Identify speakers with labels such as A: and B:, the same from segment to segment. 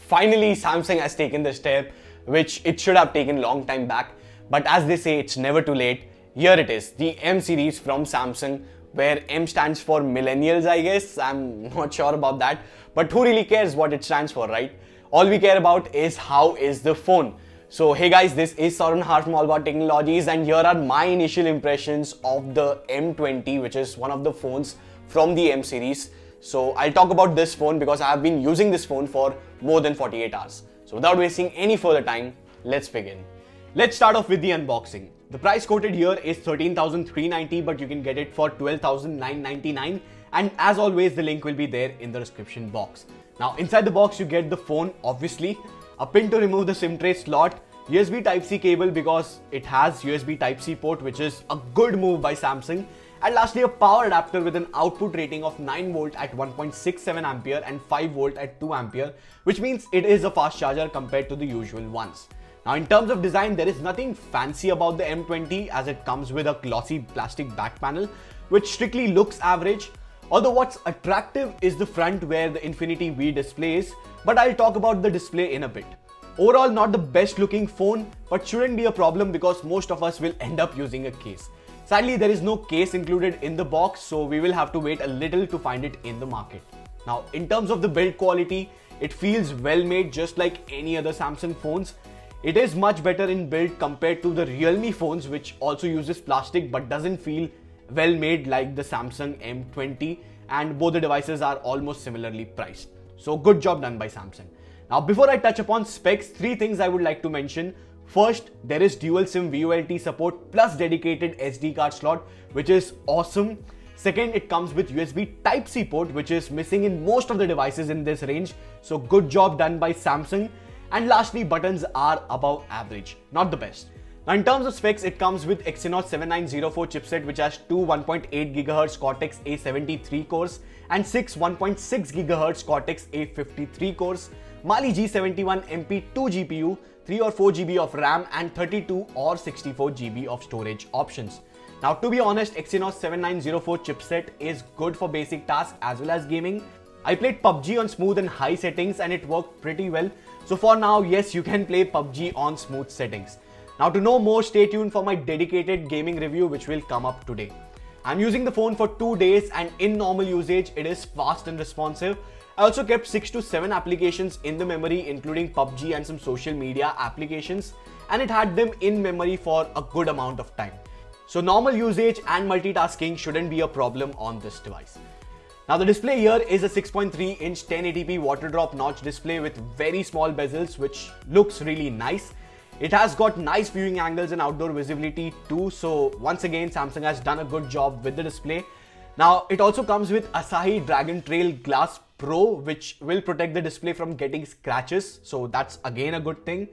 A: Finally, Samsung has taken the step which it should have taken long time back. But as they say, it's never too late. Here it is, the M series from Samsung, where M stands for millennials, I guess. I'm not sure about that. But who really cares what it stands for, right? All we care about is how is the phone. So hey guys, this is Saurabh Nahar from All About Technologies, and here are my initial impressions of the M20, which is one of the phones from the M series. So I'll talk about this phone because I have been using this phone for more than 48 hours. So without wasting any further time, let's begin. Let's start off with the unboxing. The price quoted here is 13,390, but you can get it for 12,999, and as always the link will be there in the description box. Now inside the box you get the phone, obviously, a pin to remove the SIM tray slot, USB Type-C cable because it has USB Type-C port, which is a good move by Samsung, and lastly a power adapter with an output rating of 9V at 1.67 ampere and 5V at 2 ampere, which means it is a fast charger compared to the usual ones. Now in terms of design, there is nothing fancy about the M20 as it comes with a glossy plastic back panel which strictly looks average. Although what's attractive is the front where the Infinity V display is, but I'll talk about the display in a bit. Overall, not the best looking phone, but shouldn't be a problem because most of us will end up using a case. Sadly, there is no case included in the box, so we will have to wait a little to find it in the market. Now in terms of the build quality, it feels well made just like any other Samsung phones. It is much better in build compared to the Realme phones, which also uses plastic but doesn't feel well made like the Samsung M20, and both the devices are almost similarly priced. So good job done by Samsung. Now before I touch upon specs, three things I would like to mention. First, there is dual SIM VoLTE support plus dedicated SD card slot, which is awesome. Second, it comes with USB Type-C port, which is missing in most of the devices in this range. So good job done by Samsung. And lastly, buttons are above average, not the best. Now in terms of specs, it comes with Exynos 7904 chipset, which has two 1.8 GHz Cortex A73 cores and six 1.6 GHz Cortex A53 cores, Mali G71 MP2 GPU, 3 or 4 GB of RAM and 32 or 64 GB of storage options. Now to be honest, Exynos 7904 chipset is good for basic tasks as well as gaming. I played PUBG on smooth and high settings and it worked pretty well. So for now, yes, you can play PUBG on smooth settings. Now to know more, stay tuned for my dedicated gaming review which will come up today. I'm using the phone for 2 days and in normal usage, it is fast and responsive. I also kept 6 to 7 applications in the memory, including PUBG and some social media applications, and it had them in memory for a good amount of time. So normal usage and multitasking shouldn't be a problem on this device. Now the display here is a 6.3-inch 1080p water drop notch display with very small bezels, which looks really nice. It has got nice viewing angles and outdoor visibility too, so once again Samsung has done a good job with the display. Now it also comes with Asahi Dragon Trail Glass Pro, which will protect the display from getting scratches, so that's again a good thing.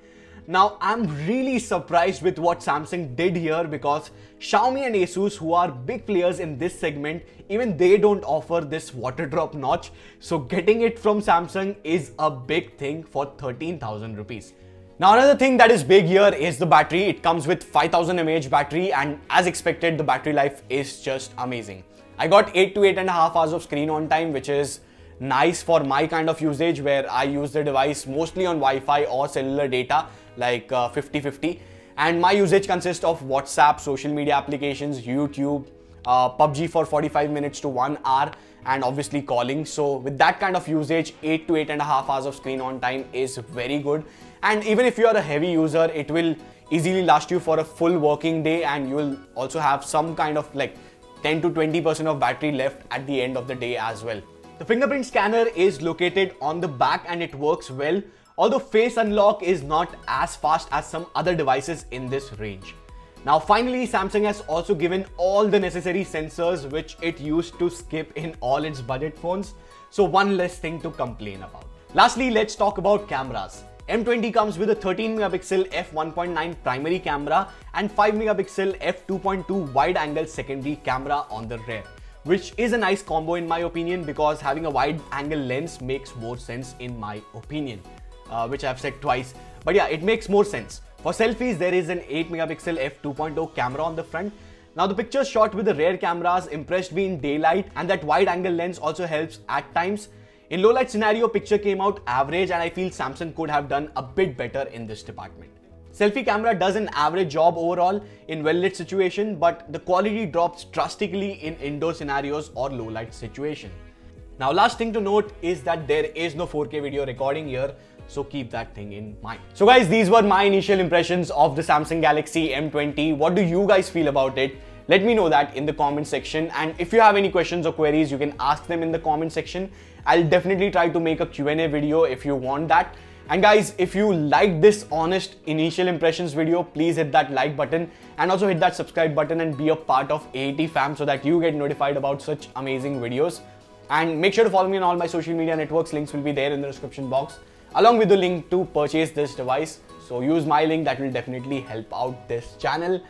A: Now I'm really surprised with what Samsung did here because Xiaomi and Asus, who are big players in this segment, even they don't offer this water drop notch, so getting it from Samsung is a big thing for 13,000 rupees. Now another thing that is big here is the battery. It comes with 5000 mAh battery, and as expected the battery life is just amazing. I got 8 to 8.5 hours of screen on time, which is nice for my kind of usage where I use the device mostly on Wi-Fi or cellular data, like 50-50, and my usage consists of WhatsApp, social media applications, YouTube, PUBG for 45 minutes to 1 hour, and obviously calling. So with that kind of usage, 8 to 8.5 hours of screen on time is very good. And even if you are a heavy user, it will easily last you for a full working day, and you will also have some kind of like 10 to 20% of battery left at the end of the day as well. The fingerprint scanner is located on the back and it works well, although face unlock is not as fast as some other devices in this range. Now finally, Samsung has also given all the necessary sensors which it used to skip in all its budget phones, so one less thing to complain about. Lastly, let's talk about cameras. M20 comes with a 13MP f1.9 primary camera and 5MP f2.2 wide-angle secondary camera on the rear, which is a nice combo in my opinion because having a wide-angle lens makes more sense in my opinion, which I've said twice. But yeah, it makes more sense. For selfies, there is an 8MP f2.0 camera on the front. Now the pictures shot with the rear cameras impressed me in daylight, and that wide-angle lens also helps at times. In low light scenario, picture came out average, and I feel Samsung could have done a bit better in this department. Selfie camera does an average job overall in well lit situation, but the quality drops drastically in indoor scenarios or low light situation. Now last thing to note is that there is no 4K video recording here, so keep that thing in mind. So guys, these were my initial impressions of the Samsung Galaxy M20. What do you guys feel about it? Let me know that in the comment section, and if you have any questions or queries, you can ask them in the comment section. I'll definitely try to make a Q&A video if you want that. And guys, if you like this honest initial impressions video, please hit that like button and also hit that subscribe button and be a part of AAT fam so that you get notified about such amazing videos. And make sure to follow me on all my social media networks. Links will be there in the description box, along with the link to purchase this device. So use my link, that will definitely help out this channel.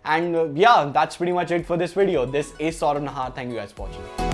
A: And yeah, that's pretty much it for this video. This is Saurav Nahar. Thank you guys for watching.